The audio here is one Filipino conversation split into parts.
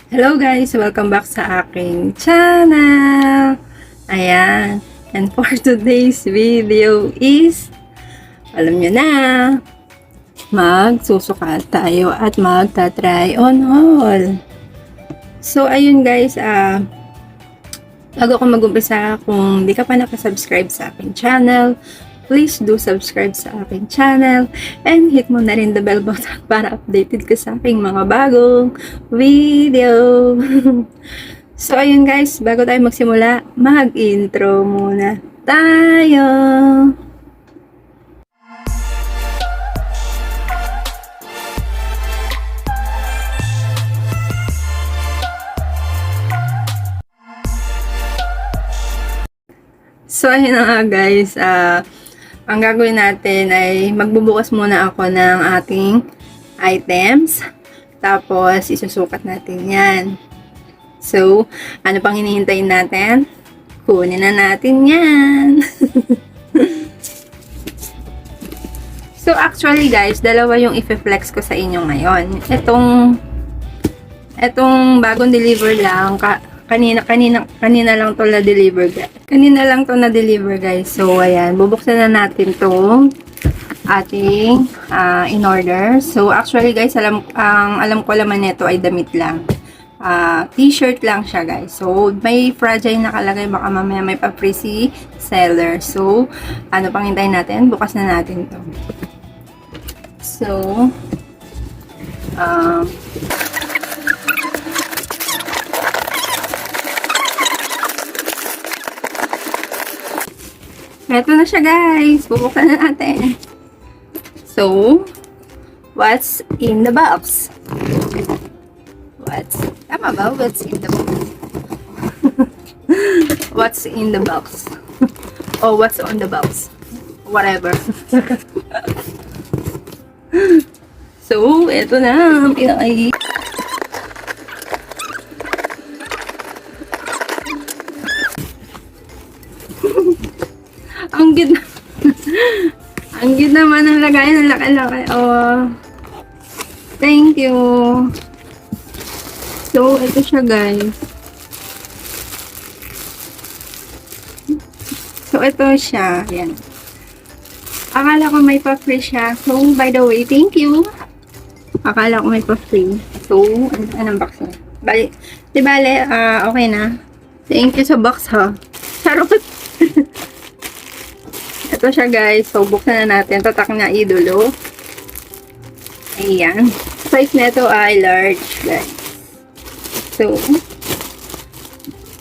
Hello guys! Welcome back sa aking channel! Ayan. And for today's video is, alam nyo na, magsusukat tayo at magta-try on haul. So, ayun guys, bago ko mag-umpisa, kung di ka pa nakasubscribe sa aking channel, please do subscribe sa aking channel and hit mo na rin the bell button para updated ka sa aking mga bagong video. So, ayun guys, bago tayo magsimula, mag-intro muna tayo. So, ayun na nga guys, ang gagawin natin ay magbubukas muna ako ng ating items. Tapos, isusukat natin yan. So, ano pang hinihintay natin? Kunin na natin yan. So, actually guys, dalawa yung i-flex ko sa inyo ngayon. Itong bagong deliver lang, kanina lang to na-deliver. Kanina lang to na-deliver guys. So, ayan, bubuksan na natin tong ating in-order. So, actually guys, alam ko laman nito ay damit lang. T-shirt lang siya guys. So, may fragile nakalagay. Baka mamaya may pa-free si seller. So, ano pang hintayin natin? Bukas na natin to. So, eto na siya guys. Bubuksan na natin. So, what's in the box? Tama ba? What's in the box? What's in the box? Oh, what's on the box? Whatever. So, eto na. Pinakay. Ang ganda. Ang ganda naman ng lagayan. Ang laki-laki. Oh. Thank you. So, ito siya guys. So, ito siya. Ayan. Akala ko may pa-free siya. So, by the way, thank you. Akala ko may pa-free. So, anong box na? Di bale, okay na. Thank you sa box ha. Charot. Ito siya guys. So, buksan na natin. Tatak na idolo. Ayan. Size na ito ay large guys. So,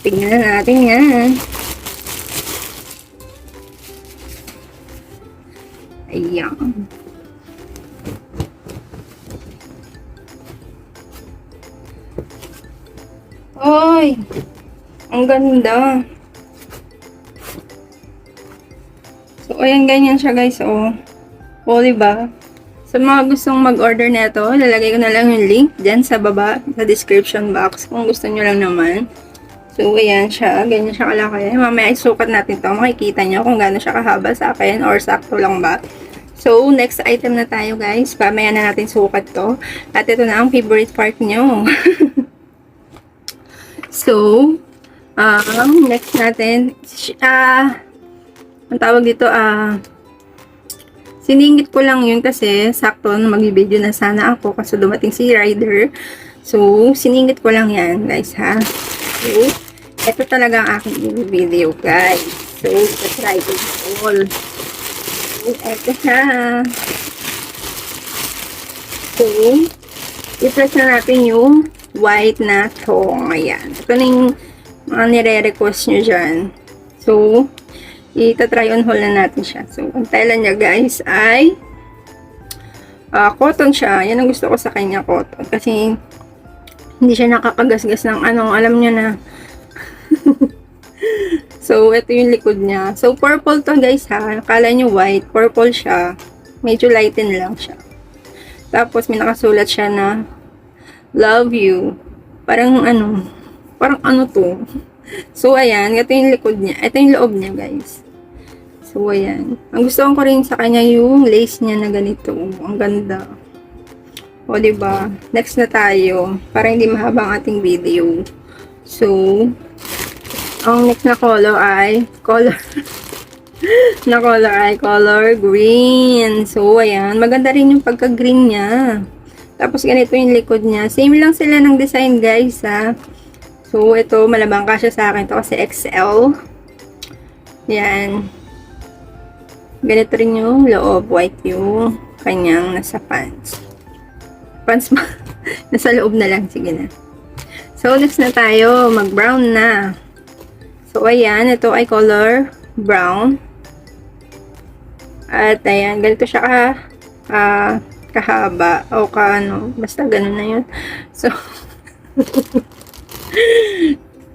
tingnan na natin yan. Ayan. Oy! Ang ganda. So, ayan, ganyan siya guys, oh. O, diba? Sa mga gustong mag-order nito, lalagay ko na lang yung link dyan sa baba, sa description box, kung gusto nyo lang naman. So, ayan siya. Ganyan siya kalaki. Mamaya isukat natin to. Makikita nyo kung gaano siya kahaba sa akin or sakto lang ba. So, next item na tayo guys. Mamaya na natin sukat to. At ito na ang favorite part nyo. So, next natin, ang tawag dito, siningit ko lang yun kasi sakto mag-video na sana ako kasi dumating si rider. So, siningit ko lang yan guys ha. So, ito talaga ang aking video guys. So, let's try it all. So, ito siya. So, i-press na natin yung white na thong. Ayan. Ito na yung mga nire-request nyo dyan. So, ita-try on haul na natin siya. So, ang tela niya guys ay cotton siya. Yan ang gusto ko sa kanya, cotton. Kasi hindi siya nakakagasgas ng alam nyo na. So, ito yung likod niya. So, purple to guys ha. Akala nyo white. Purple siya. Medyo lighten lang siya. Tapos, may nakasulat siya na love you. Parang ano to. So, ayan. Ito yung likod niya. Ito yung loob niya guys. So, ayan. Ang gusto ko rin sa kanya yung lace niya na ganito. Ang ganda. O, diba? Next na tayo. Para hindi mahaba ang ating video. So, ang next na color ay color green. So, ayan. Maganda rin yung pagka-green niya. Tapos, ganito yung likod niya. Same lang sila ng design, guys, ha. So, ito, malamang kasya sa akin to kasi XL. Yan. Ganito rin yung loob. White yung kanyang nasa pants. Pants ba? Nasa loob na lang. Sige na. So, next na tayo. Mag-brown na. So, ayan. Ito ay color brown. At, ayan. Ganito siya kahaba. O ano. Basta ganun na yun. So,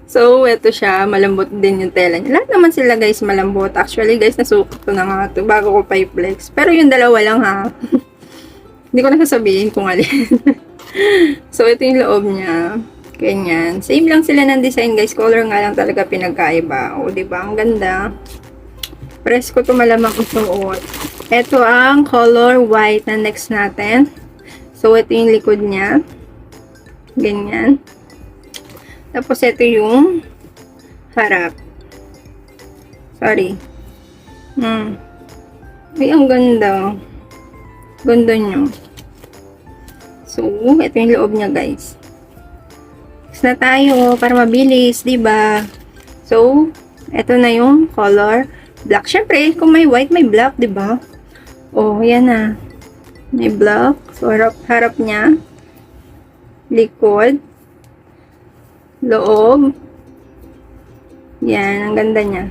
so, ito siya. Malambot din yung tela niya. Lahat naman sila, guys, malambot. Actually, guys, nasukat ko na nga ito bago ko pa i-flex. Pero yung dalawa lang, ha. Hindi ko na sasabihin kung alin. So, ito yung loob niya. Ganyan. Same lang sila ng design, guys. Color nga lang talaga pinagkaiba. O, diba? Ang ganda. Press ko ito malamang isuot. Ito ang color white na next natin. So, ito yung likod niya. Ganyan. Tapos, ito yung harap. Sorry. Ay, ang ganda. Ganda nyo. So, ito yung loob niya, guys. Next na tayo para mabilis, diba? So, ito na yung color black. Syempre, kung may white, may black, diba? Oh, yan na. May black. So, harap niya. Likod. Loob. Yan, ang ganda niya.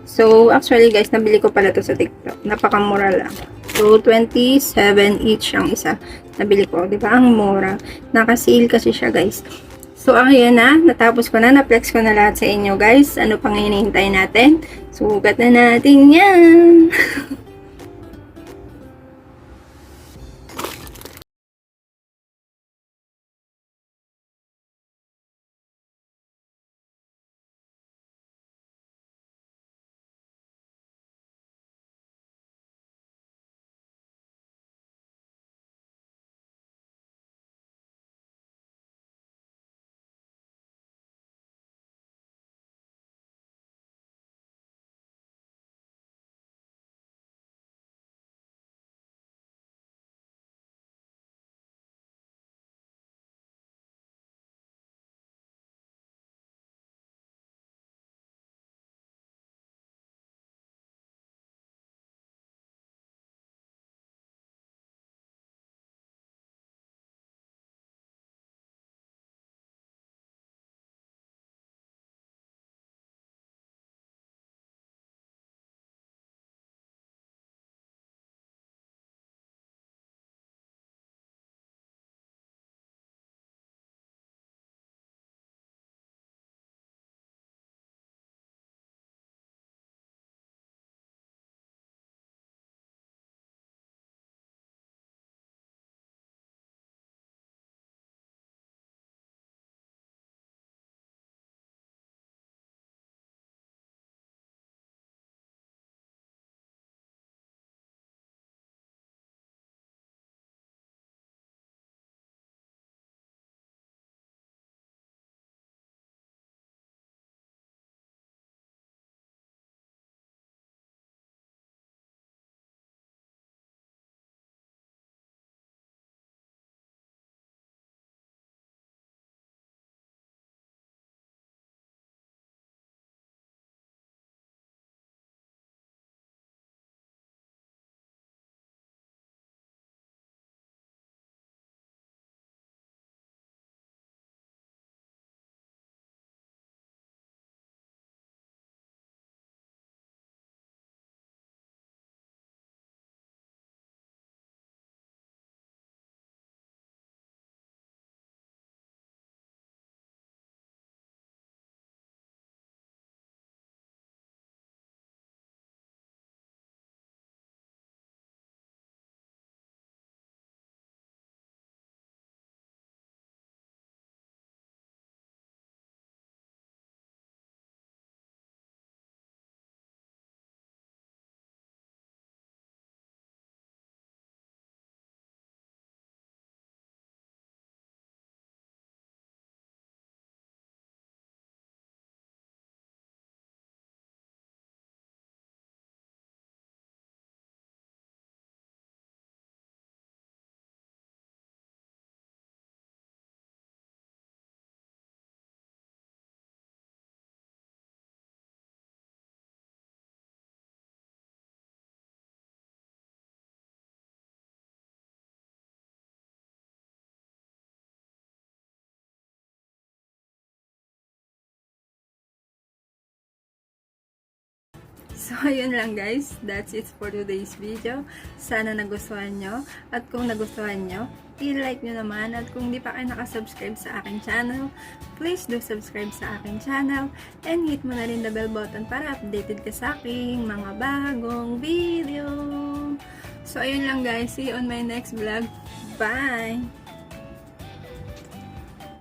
So, actually, guys, nabili ko pala to sa TikTok. Napakamura lang. So, 27 each ang isa. Nabili ko. Diba? Ang mura. Naka-sale kasi siya, guys. So, ayan na. Natapos ko na. Na-flex ko na lahat sa inyo, guys. Ano pang hinihintay natin? Sugat na natin yan. So, ayun lang guys. That's it for today's video. Sana nagustuhan nyo. At kung nagustuhan nyo, i-like nyo naman. At kung di pa kayo nakasubscribe sa aking channel, please do subscribe sa aking channel. And hit mo na rin the bell button para updated ka sa aking mga bagong video. So, ayun lang guys. See you on my next vlog. Bye!